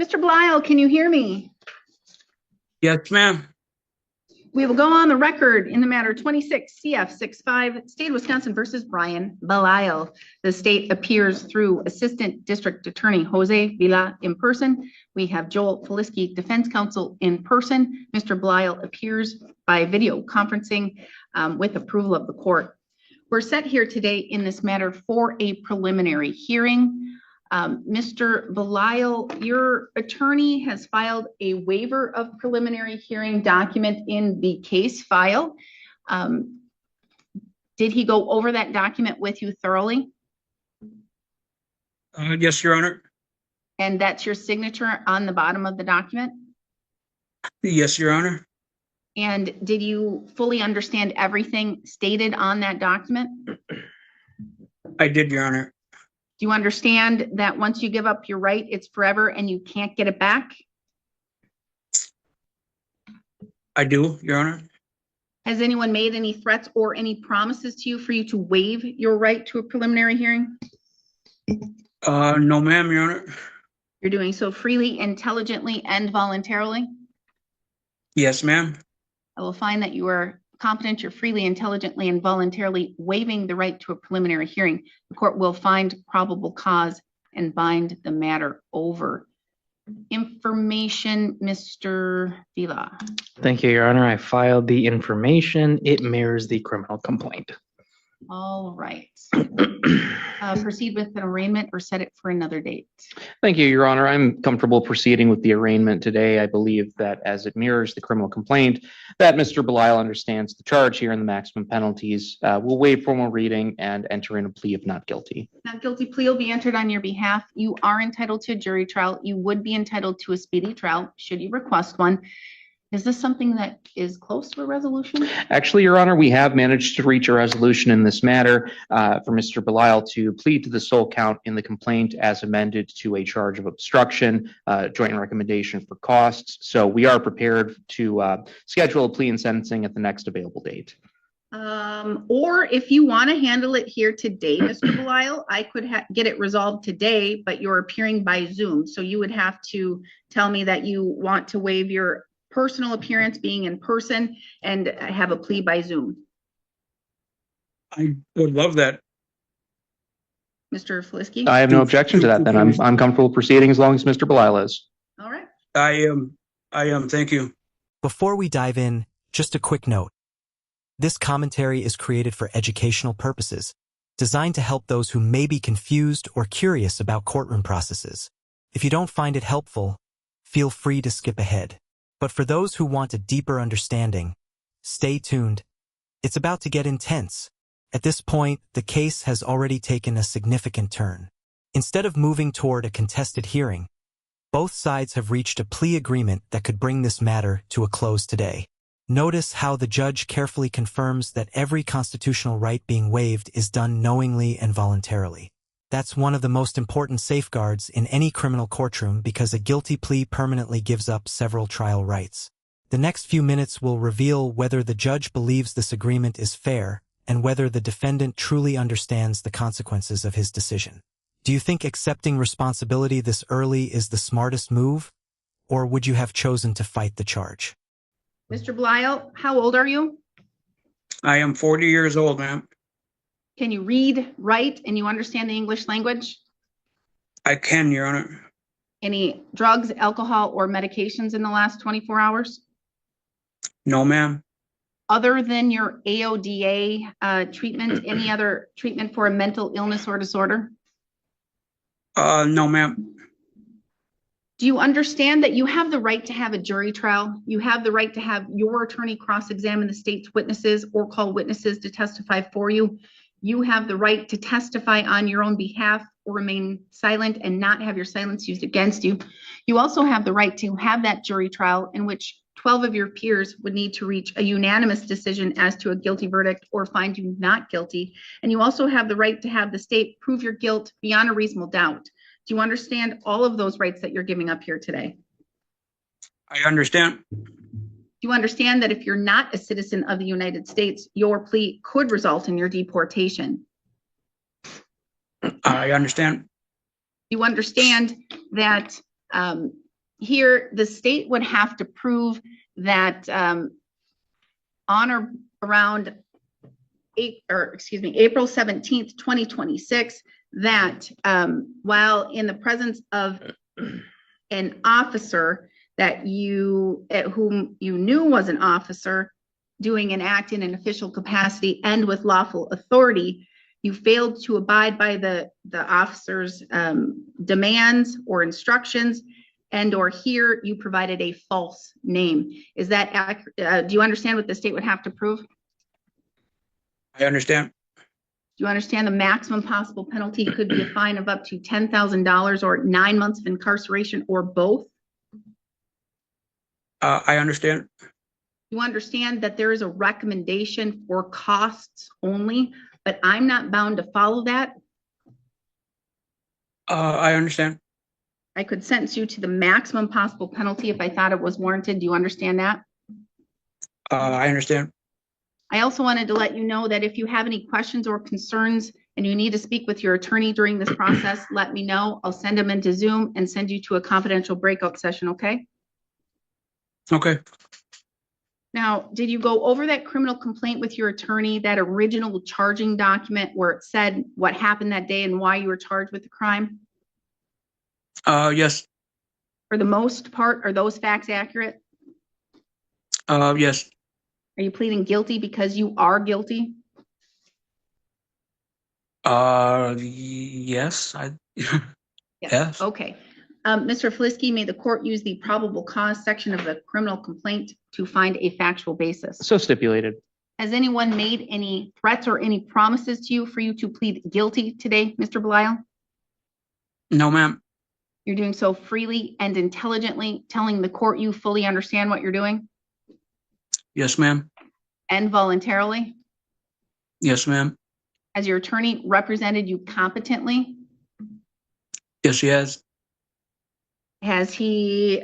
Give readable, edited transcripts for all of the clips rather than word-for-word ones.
Mr. Belial, can you hear me? Yes, ma'am. We will go on the record in the matter 26 CF 65, State of Wisconsin versus Brian Belial. The state appears through Assistant District Attorney Jose Vila in person. We have Joel Feliski, Defense Counsel, in person. Mr. Belial appears by video conferencing with approval of the court. We're set here today in this matter for a preliminary hearing. Mr. Belial, your attorney has filed a waiver of preliminary hearing document in the case file. Did he go over that document with you thoroughly? Yes, Your Honor. And that's your signature on the bottom of the document? Yes, Your Honor. And did you fully understand everything stated on that document? I did, Your Honor. Do you understand that once you give up your right, it's forever and you can't get it back? I do, Your Honor. Has anyone made any threats or any promises to you for you to waive your right to a preliminary hearing? No, ma'am, Your Honor. You're doing so freely, intelligently, and voluntarily? Yes, ma'am. I will find that you are competent, you're freely, intelligently, and voluntarily waiving the right to a preliminary hearing. The court will find probable cause and bind the matter over. Information, Mr. Vila. Thank you, Your Honor. I filed the information. It mirrors the criminal complaint. All right. Proceed with an arraignment or set it for another date. Thank you, Your Honor. I'm comfortable proceeding with the arraignment today. I believe that as it mirrors the criminal complaint, that Mr. Belial understands the charge here and the maximum penalties. Will waive formal reading and enter in a plea of not guilty. Not guilty plea will be entered on your behalf. You are entitled to a jury trial. You would be entitled to a speedy trial should you request one. Is this something that is close to a resolution? Actually, Your Honor, we have managed to reach a resolution in this matter for Mr. Belial to plead to the sole count in the complaint as amended to a charge of obstruction, joint recommendation for costs. So we are prepared to schedule a plea and sentencing at the next available date. Or if you want to handle it here today, Mr. Belial, I could get it resolved today, but you're appearing by Zoom. So you would have to tell me that you want to waive your personal appearance being in person and have a plea by Zoom. I would love that. Mr. Feliski? I have no objection to that. Then I'm comfortable proceeding as long as Mr. Belial is. All right. I am. Thank you. Before we dive in, just a quick note. This commentary is created for educational purposes, designed to help those who may be confused or curious about courtroom processes. If you don't find it helpful, feel free to skip ahead. But for those who want a deeper understanding, stay tuned. It's about to get intense. At this point, the case has already taken a significant turn. Instead of moving toward a contested hearing, both sides have reached a plea agreement that could bring this matter to a close today. Notice how the judge carefully confirms that every constitutional right being waived is done knowingly and voluntarily. That's one of the most important safeguards in any criminal courtroom because a guilty plea permanently gives up several trial rights. The next few minutes will reveal whether the judge believes this agreement is fair and whether the defendant truly understands the consequences of his decision. Do you think accepting responsibility this early is the smartest move, or would you have chosen to fight the charge? Mr. Belial, how old are you? I am 40 years old, ma'am. Can you read, write, and you understand the English language? I can, Your Honor. Any drugs, alcohol, or medications in the last 24 hours? No, ma'am. Other than your AODA treatment, any other treatment for a mental illness or disorder? No, ma'am. Do you understand that you have the right to have a jury trial? You have the right to have your attorney cross-examine the state's witnesses or call witnesses to testify for you. You have the right to testify on your own behalf or remain silent and not have your silence used against you. You also have the right to have that jury trial in which 12 of your peers would need to reach a unanimous decision as to a guilty verdict or find you not guilty. And you also have the right to have the state prove your guilt beyond a reasonable doubt. Do you understand all of those rights that you're giving up here today? I understand. Do you understand that if you're not a citizen of the United States, your plea could result in your deportation? I understand. You understand that here, the state would have to prove that on or around April 17th, 2026, that while in the presence of an officer that whom you knew was an officer doing an act in an official capacity and with lawful authority, you failed to abide by the officer's demands or instructions, and or here you provided a false name. Is that accurate? Do you understand what the state would have to prove? I understand. Do you understand the maximum possible penalty could be a fine of up to $10,000 or 9 months of incarceration or both? I understand. You understand that there is a recommendation for costs only, but I'm not bound to follow that. I understand. I could sentence you to the maximum possible penalty if I thought it was warranted. Do you understand that? I understand. I also wanted to let you know that if you have any questions or concerns and you need to speak with your attorney during this process, let me know. I'll send them into Zoom and send you to a confidential breakout session, okay? Okay. Now, did you go over that criminal complaint with your attorney, that original charging document where it said what happened that day and why you were charged with the crime? Yes. For the most part, are those facts accurate? Yes. Are you pleading guilty because you are guilty? Yes. Yes. Okay. Mr. Flisky, may the court use the probable cause section of the criminal complaint to find a factual basis? So stipulated. Has anyone made any threats or any promises to you for you to plead guilty today, Mr. Belial? No, ma'am. You're doing so freely and intelligently, telling the court you fully understand what you're doing? Yes, ma'am. And voluntarily? Yes, ma'am. Has your attorney represented you competently? Yes, he has. Has he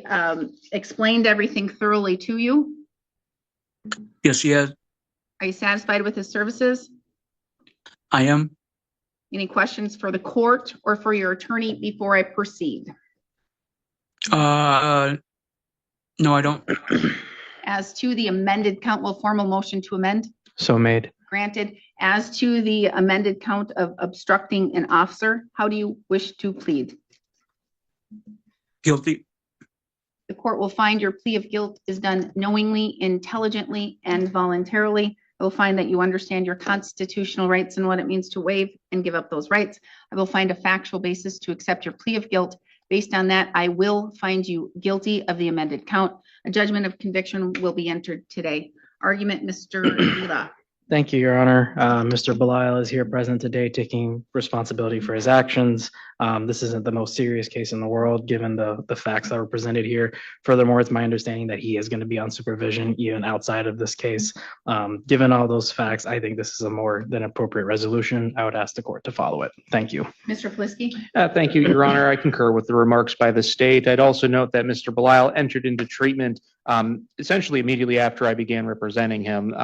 explained everything thoroughly to you? Yes, he has. Are you satisfied with his services? I am. Any questions for the court or for your attorney before I proceed? No, I don't. As to the amended count, will formal motion to amend? So made. Granted. As to the amended count of obstructing an officer, how do you wish to plead? Guilty. The court will find your plea of guilt is done knowingly, intelligently, and voluntarily. I will find that you understand your constitutional rights and what it means to waive and give up those rights. I will find a factual basis to accept your plea of guilt. Based on that, I will find you guilty of the amended count. A judgment of conviction will be entered today. Argument, Mr. Vila. Thank you, Your Honor. Mr. Belial is here present today taking responsibility for his actions. This isn't the most serious case in the world, given the facts that were presented here. Furthermore, it's my understanding that he is going to be on supervision even outside of this case. Given all those facts, I think this is a more than appropriate resolution. I would ask the court to follow it. Thank you. Mr. Flisky. Thank you, Your Honor. I concur with the remarks by the state. I'd also note that Mr. Belial entered into treatment essentially immediately after I began representing him.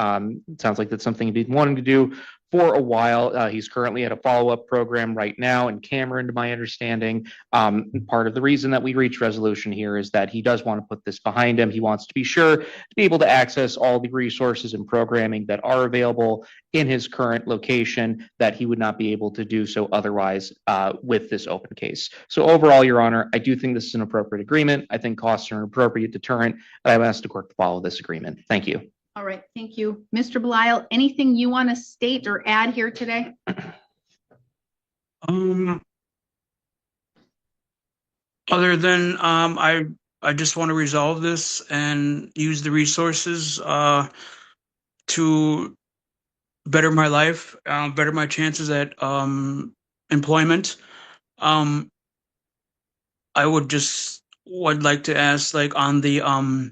It sounds like that's something he'd been wanting to do for a while. He's currently at a follow-up program right now in Cameron, to my understanding. Part of the reason that we reached resolution here is that he does want to put this behind him. He wants to be sure to be able to access all the resources and programming that are available in his current location that he would not be able to do so otherwise with this open case. So overall, Your Honor, I do think this is an appropriate agreement. I think costs are an appropriate deterrent. I would ask the court to follow this agreement. Thank you. All right, thank you. Mr. Belial, anything you want to state or add here today? Other than I just want to resolve this and use the resources to better my life, better my chances at employment. I would like to ask, like, on the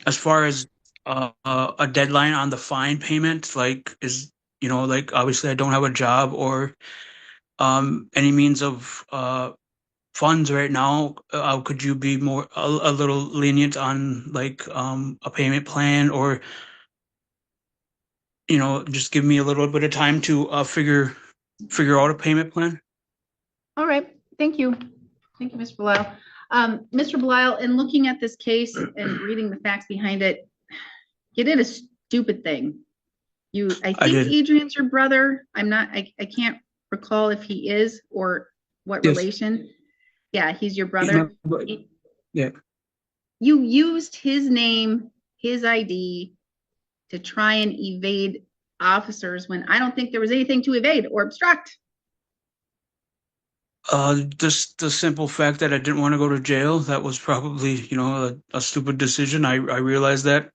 as far as a deadline on the fine payment, like, is, like, obviously I don't have a job or any means of funds right now. Could you be a little lenient on, like, a payment plan, or just give me a little bit of time to figure out a payment plan? All right, thank you. Thank you, Mr. Belial. Mr. Belial, in looking at this case and reading the facts behind it, you did a stupid thing. I I think did. Adrian's your brother. I can't recall if he is or what Yes. relation. Yeah, he's your brother. Yeah. You used his name, his ID to try and evade officers when I don't think there was anything to evade or obstruct. Just the simple fact that I didn't want to go to jail, that was probably, a stupid decision. I realized that.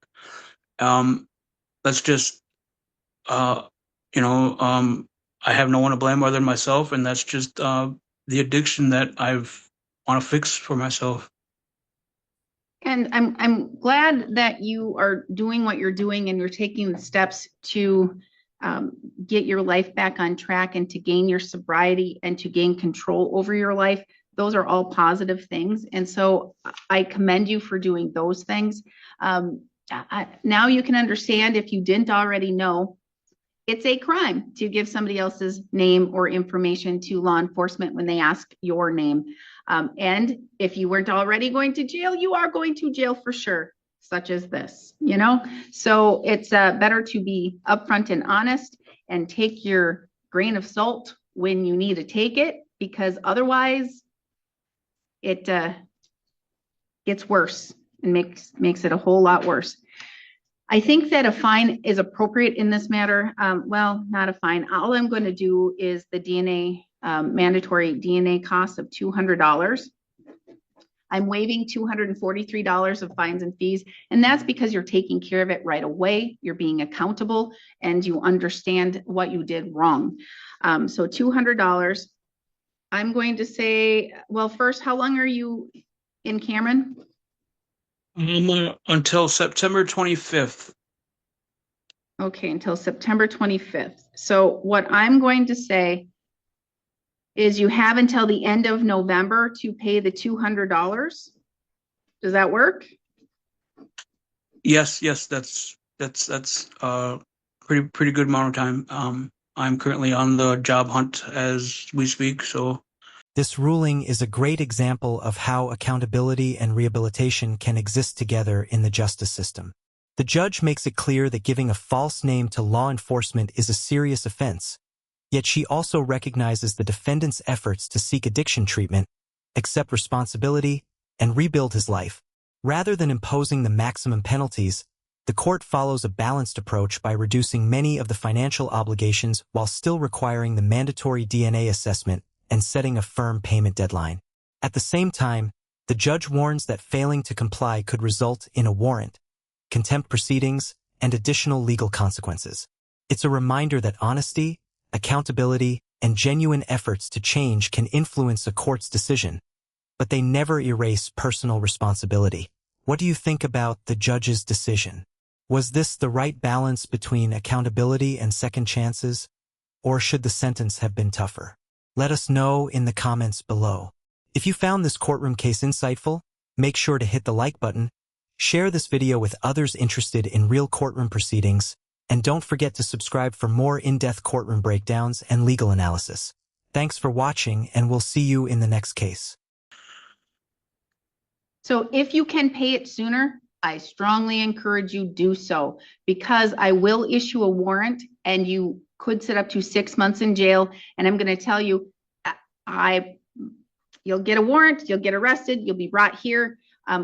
That's just, uh, I have no one to blame other than myself, and that's just the addiction that I've want to fix for myself. And I'm glad that you are doing what you're doing and you're taking the steps to get your life back on track and to gain your sobriety and to gain control over your life. Those are all positive things. And so I commend you for doing those things. Now you can understand, if you didn't already know, it's a crime to give somebody else's name or information to law enforcement when they ask your name. And if you weren't already going to jail, you are going to jail for sure, such as this, So it's better to be upfront and honest and take your grain of salt when you need to take it, because otherwise it gets worse and makes it a whole lot worse. I think that a fine is appropriate in this matter. Well, not a fine. All I'm going to do is the DNA, mandatory DNA cost of $200. I'm waiving $243 of fines and fees, and that's because you're taking care of it right away. You're being accountable and you understand what you did wrong. So $200. I'm going to say, well, first, how long are you in Cameron? Until September 25th. Okay, until September 25th. So what I'm going to say is you have until the end of November to pay the $200. Does that work? Yes, that's pretty good amount of time. I'm currently on the job hunt as we speak, so. This ruling is a great example of how accountability and rehabilitation can exist together in the justice system. The judge makes it clear that giving a false name to law enforcement is a serious offense, yet she also recognizes the defendant's efforts to seek addiction treatment, accept responsibility, and rebuild his life. Rather than imposing the maximum penalties, the court follows a balanced approach by reducing many of the financial obligations while still requiring the mandatory DNA assessment and setting a firm payment deadline. At the same time, the judge warns that failing to comply could result in a warrant, contempt proceedings, and additional legal consequences. It's a reminder that honesty, accountability, and genuine efforts to change can influence a court's decision, but they never erase personal responsibility. What do you think about the judge's decision? Was this the right balance between accountability and second chances, or should the sentence have been tougher? Let us know in the comments below. If you found this courtroom case insightful, make sure to hit the like button, share this video with others interested in real courtroom proceedings, and don't forget to subscribe for more in-depth courtroom breakdowns and legal analysis. Thanks for watching, and we'll see you in the next case. So if you can pay it sooner, I strongly encourage you do so, because I will issue a warrant and you could sit up to 6 months in jail. And I'm going to tell you, you'll get a warrant, you'll get arrested, you'll be brought here.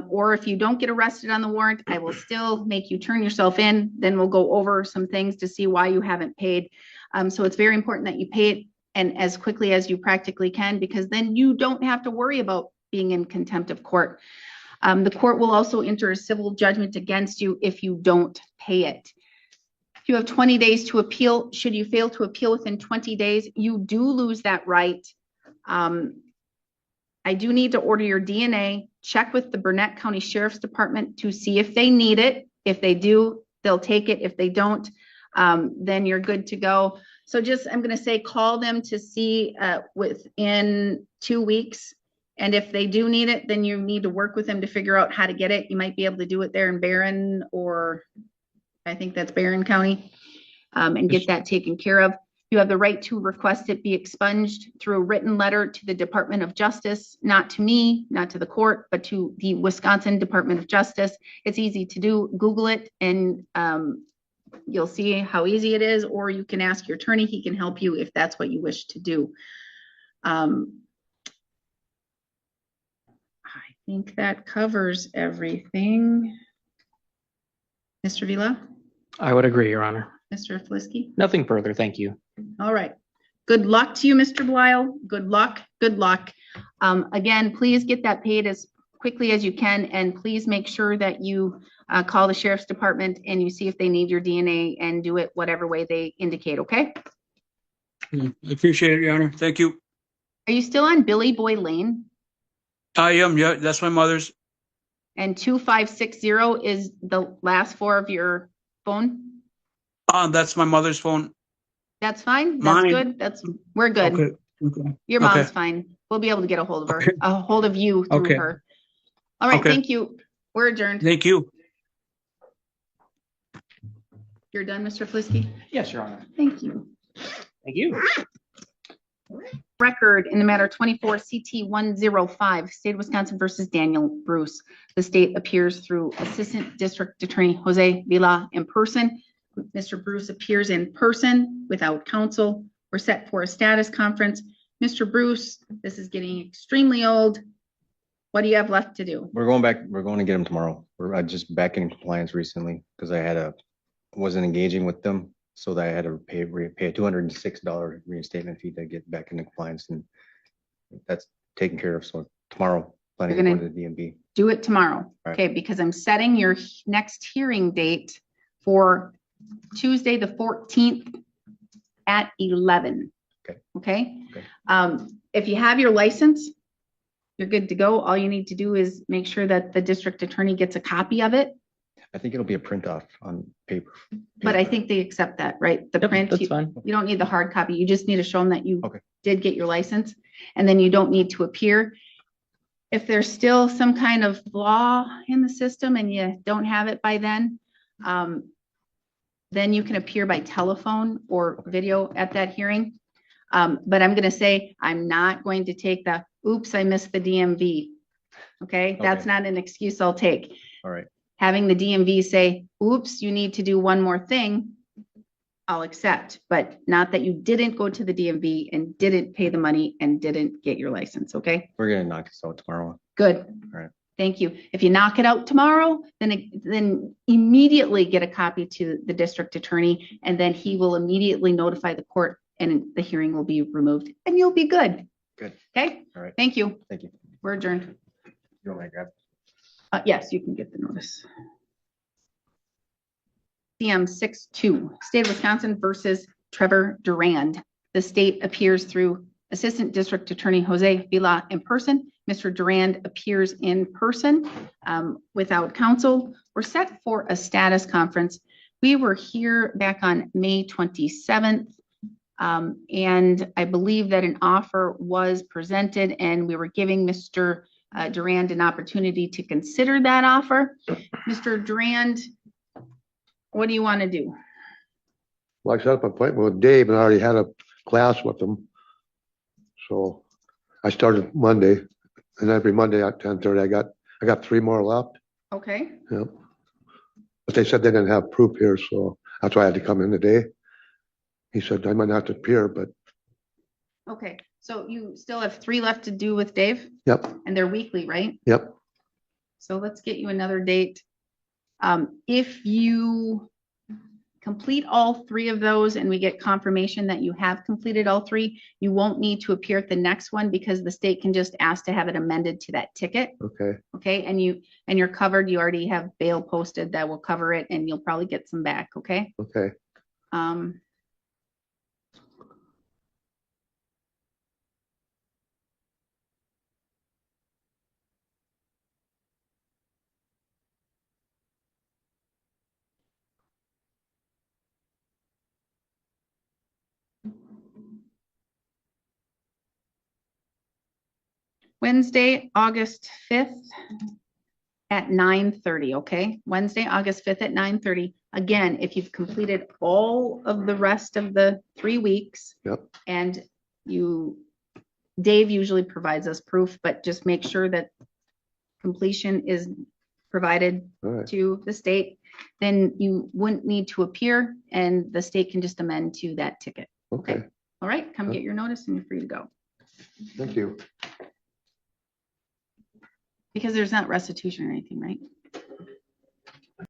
Or if you don't get arrested on the warrant, I will still make you turn yourself in. Then we'll go over some things to see why you haven't paid. So it's very important that you pay it, and as quickly as you practically can, because then you don't have to worry about being in contempt of court. The court will also enter a civil judgment against you if you don't pay it. You have 20 days to appeal. Should you fail to appeal within 20 days, you do lose that right. I do need to order your DNA. Check with the Burnett County Sheriff's Department to see if they need it. If they do, they'll take it. If they don't, then you're good to go. So I'm going to say call them to see within 2 weeks. And if they do need it, then you need to work with them to figure out how to get it. You might be able to do it there in Barron, or I think that's Barron County, and get that taken care of. You have the right to request it be expunged through a written letter to the Department of Justice, not to me, not to the court, but to the Wisconsin Department of Justice. It's easy to do. Google it and you'll see how easy it is, or you can ask your attorney. He can help you if that's what you wish to do. I think that covers everything. Mr. Vila, I would agree, Your Honor. Mr. Flisky. Nothing further. Thank you. All right. Good luck to you, Mr. Belial. Good luck. Good luck. Again, please get that paid as quickly as you can, and please make sure that you call the sheriff's department and you see if they need your DNA and do it whatever way they indicate, okay? I appreciate it, Your Honor. Thank you. Are you still on Billy Boy Lane? I am. Yeah, that's my mother's. And 2560 is the last four of your phone? That's my mother's phone. That's fine. That's Mine. good. We're good. Okay. Okay. Your mom's Okay. fine. We'll be able to get a hold of her, Okay. a hold of you through Okay. her. All right. Okay. Thank you. We're adjourned. Thank you. You're done, Mr. Flisky? Yes, Your Honor. Thank you. Thank you. Record in the matter 24 CT 105, State of Wisconsin versus Daniel Bruce. The state appears through Assistant District Attorney Jose Vila in person. Mr. Bruce appears in person without counsel. We're set for a status conference. Mr. Bruce, this is getting extremely old. What do you have left to do? We're going to get them tomorrow. We're just back in compliance recently because wasn't engaging with them. So that I had to pay a $206 reinstatement fee to get back into compliance, and that's taken care of. So tomorrow, planning to You're go gonna- to the DMV. Do it tomorrow, Right. okay? Because I'm setting your next hearing date for Tuesday, the 14th at 11. Okay. Okay? Okay. If you have your license, you're good to go. All you need to do is make sure that the district attorney gets a copy of it. I think it'll be a print off on paper. But I think they accept that, right? The Yep, print, that's you fine. don't need the hard copy. You just need to show them that you Okay. did get your license, and then you don't need to appear. If there's still some kind of flaw in the system and you don't have it by then you can appear by telephone or video at that hearing. But I'm gonna say, I'm not going to take the, oops, I missed the DMV. Okay, that's Okay. not an excuse I'll take. All right. Having the DMV say, oops, you need to do one more thing, I'll accept, but not that you didn't go to the DMV and didn't pay the money and didn't get your license, okay? We're gonna knock this out tomorrow. Good. All right. Thank you. If you knock it out tomorrow, then immediately get a copy to the district attorney, and then he will immediately notify the court and the hearing will be removed and you'll be good. Good. Okay? All right. Thank you. Thank you. We're adjourned. You want me to grab? Yes, you can get the notice. CM 6-2, State of Wisconsin versus Trevor Durand. The state appears through Assistant District Attorney Jose Vila in person. Mr. Durand appears in person without counsel. We're set for a status conference. We were here back on May 27th. And I believe that an offer was presented and we were giving Mr. Durand an opportunity to consider that offer. Mr. Durand, what do you want to do? Well, I set up an appointment with Dave and I already had a class with him. So I started Monday, and every Monday at 10:30, I got 3 more left. Okay, Yep. But they said they didn't have proof here, so that's why I had to come in today. He said I might not have to appear, but okay. So you still have 3 left to do with Dave, yep, and they're weekly, right? yep. So let's get you another date. If you complete all 3 of those and we get confirmation that you have completed all 3, you won't need to appear at the next one because the state can just ask to have it amended to that ticket. Okay, Okay, and you're covered. You already have bail posted that will cover it, and you'll probably get some back. Okay. okay. Wednesday, August 5th at 9:30, okay? Wednesday, August 5th at 9:30. Again, if you've completed all of the rest of the 3 weeks. Yep. And Dave usually provides us proof, but just make sure that completion is provided All right. to the state, then you wouldn't need to appear and the state can just amend to that ticket. Okay, All right, come Yep. get your notice and you're free to go. thank you. Because there's not restitution or anything, right?